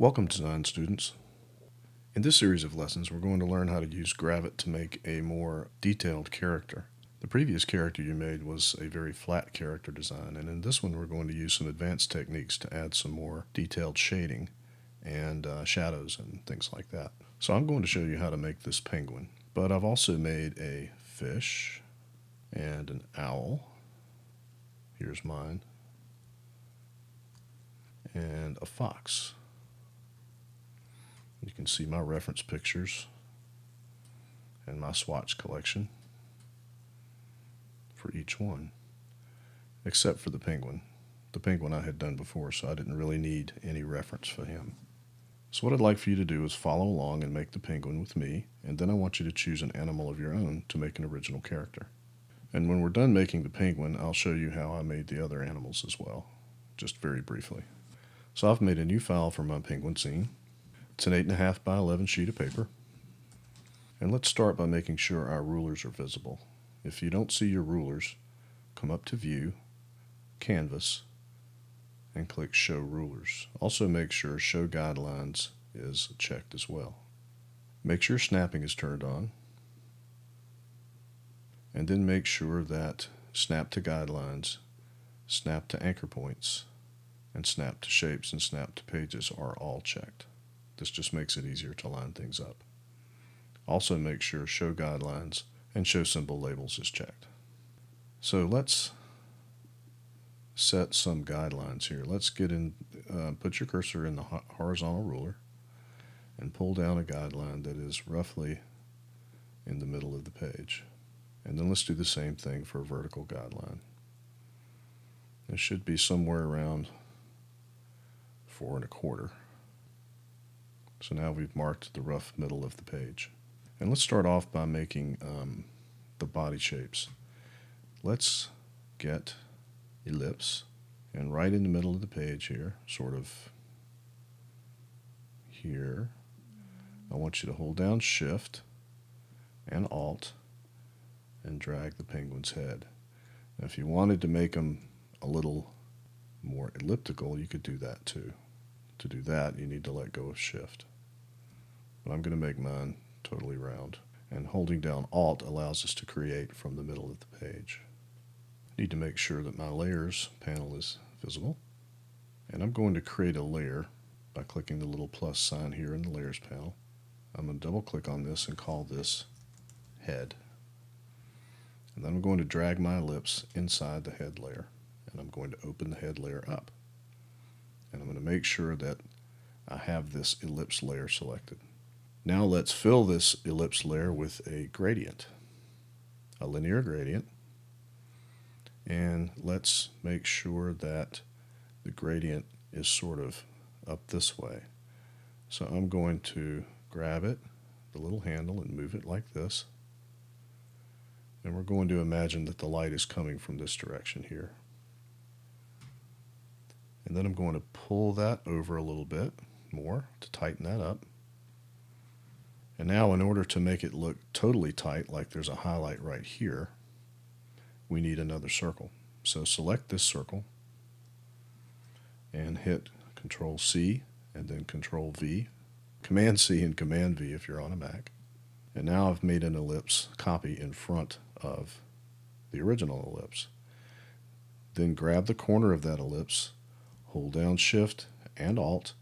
Welcome, design students. In this series of lessons, we're going to learn how to use Gravit to make a more detailed character. The previous character you made was a very flat character design, and in this one we're going to use some advanced techniques to add some more detailed shading and shadows and things like that. So I'm going to show you how to make this penguin, but I've also made a fish and an owl. Here's mine. And a fox. You can see my reference pictures and my swatch collection for each one, except for the penguin. The penguin I had done before, so I didn't really need any reference for him. So what I'd like for you to do is follow along and make the penguin with me, and then I want you to choose an animal of your own to make an original character. And when we're done making the penguin, I'll show you how I made the other animals as well, just very briefly. So I've made a new file for my penguin scene. It's an 8.5 by 11 sheet of paper. And let's start by making sure our rulers are visible. If you don't see your rulers, come up to View, Canvas, and click Show Rulers. Also make sure Show Guidelines is checked as well. Make sure snapping is turned on. And then make sure that Snap to Guidelines, Snap to Anchor Points, and Snap to Shapes and Snap to Pages are all checked. This just makes it easier to line things up. Also make sure Show Guidelines and Show Symbol Labels is checked. So let's set some guidelines here. Let's get in, put your cursor in the horizontal ruler and pull down a guideline that is roughly in the middle of the page. And then let's do the same thing for a vertical guideline. It should be somewhere around 4 1/4. So now we've marked the rough middle of the page. And let's start off by making the body shapes. Let's get ellipse, and right in the middle of the page here, sort of here, I want you to hold down Shift and Alt and drag the penguin's head. Now if you wanted to make them a little more elliptical, you could do that too. To do that, you need to let go of Shift. But I'm going to make mine totally round. And holding down Alt allows us to create from the middle of the page. I need to make sure that my Layers panel is visible. And I'm going to create a layer by clicking the little plus sign here in the Layers panel. I'm going to double click on this and call this Head. And then I'm going to drag my ellipse inside the head layer. And I'm going to open the head layer up. And I'm going to make sure that I have this ellipse layer selected. Now let's fill this ellipse layer with a gradient, a linear gradient, and let's make sure that the gradient is sort of up this way. So I'm going to grab it, the little handle, and move it like this. And we're going to imagine that the light is coming from this direction here. And then I'm going to pull that over a little bit more to tighten that up. And now in order to make it look totally tight, like there's a highlight right here, we need another circle. So select this circle and hit Control C and then Control V, Command C and Command V if you're on a Mac. And now I've made an ellipse copy in front of the original ellipse. Then grab the corner of that ellipse, hold down Shift and Alt,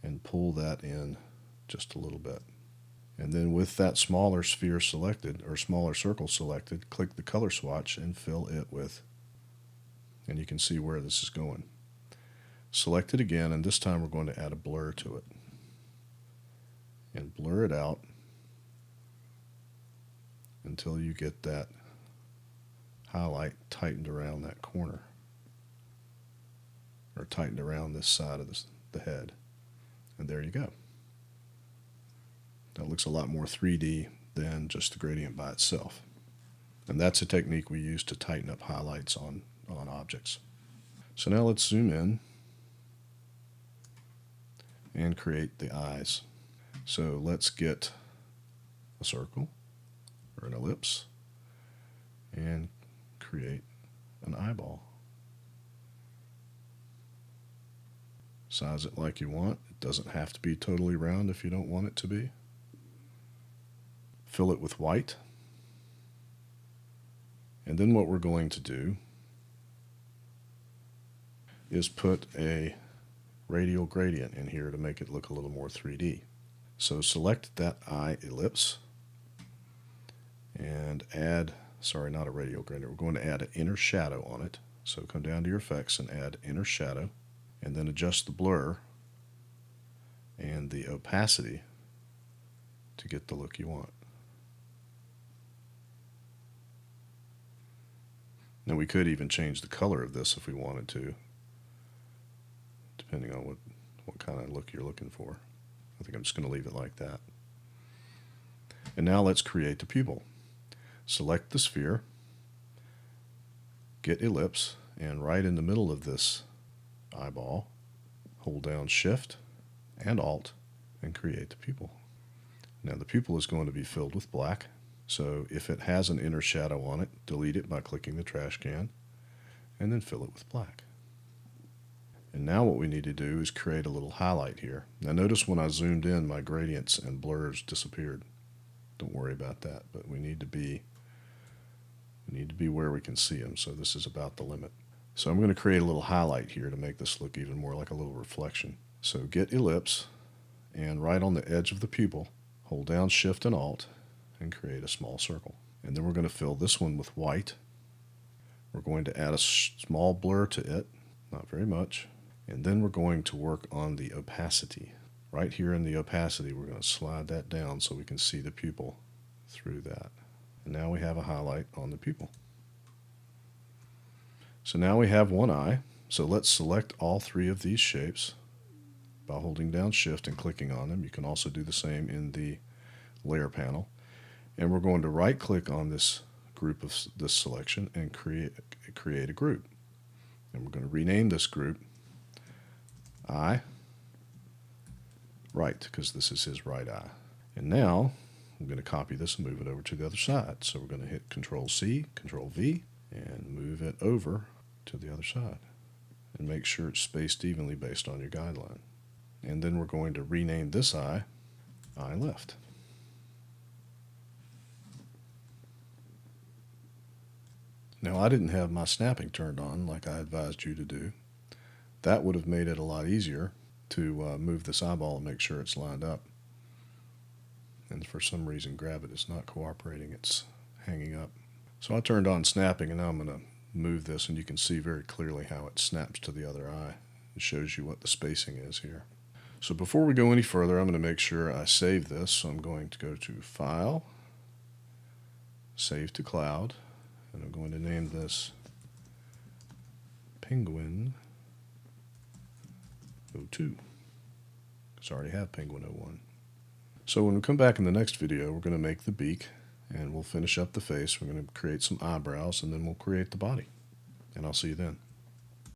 and pull that in just a little bit. And then with that smaller sphere selected, or smaller circle selected, click the color swatch and fill it with, and you can see where this is going. Select it again, and this time we're going to add a blur to it. And blur it out until you get that highlight tightened around that corner, or tightened around this side of the head. And there you go. That looks a lot more 3D than just the gradient by itself. And that's a technique we use to tighten up highlights on objects. So now let's zoom in and create the eyes. So let's get a circle or an ellipse and create an eyeball. Size it like you want. It doesn't have to be totally round if you don't want it to be. Fill it with white. And then what we're going to do is put a radial gradient in here to make it look a little more 3D. So select that eye ellipse and add, sorry, not a radial gradient, we're going to add an inner shadow on it. So come down to your effects and add inner shadow, and then adjust the blur and the opacity to get the look you want. Now we could even change the color of this if we wanted to, depending on what kind of look you're looking for. I think I'm just going to leave it like that. And now let's create the pupil. Select the sphere, get ellipse, and right in the middle of this eyeball, hold down Shift and Alt and create the pupil. Now the pupil is going to be filled with black, so if it has an inner shadow on it, delete it by clicking the trash can and then fill it with black. And now what we need to do is create a little highlight here. Now notice when I zoomed in, my gradients and blurs disappeared. Don't worry about that, but we need to be where we can see them, so this is about the limit. So I'm going to create a little highlight here to make this look even more like a little reflection. So get ellipse, and right on the edge of the pupil, hold down Shift and Alt, and create a small circle. And then we're going to fill this one with white. We're going to add a small blur to it, not very much. And then we're going to work on the opacity. Right here in the opacity, we're going to slide that down so we can see the pupil through that. And now we have a highlight on the pupil. So now we have one eye. So let's select all three of these shapes by holding down Shift and clicking on them. You can also do the same in the layer panel. And we're going to right click on this group of this selection and create a group. And we're going to rename this group eye right, because this is his right eye. And now I'm going to copy this and move it over to the other side. So we're going to hit Control C, Control V, and move it over to the other side. And make sure it's spaced evenly based on your guideline. And then we're going to rename this eye left. Now I didn't have my snapping turned on like I advised you to do. That would have made it a lot easier to move this eyeball and make sure it's lined up. And for some reason Gravit is not cooperating, it's hanging up. So I turned on snapping, and now I'm going to move this, and you can see very clearly how it snaps to the other eye. It shows you what the spacing is here. So before we go any further, I'm going to make sure I save this. So I'm going to go to File, Save to Cloud, and I'm going to name this Penguin 02, because I already have Penguin 01. So when we come back in the next video, we're going to make the beak, and we'll finish up the face. We're going to create some eyebrows, and then we'll create the body. And I'll see you then.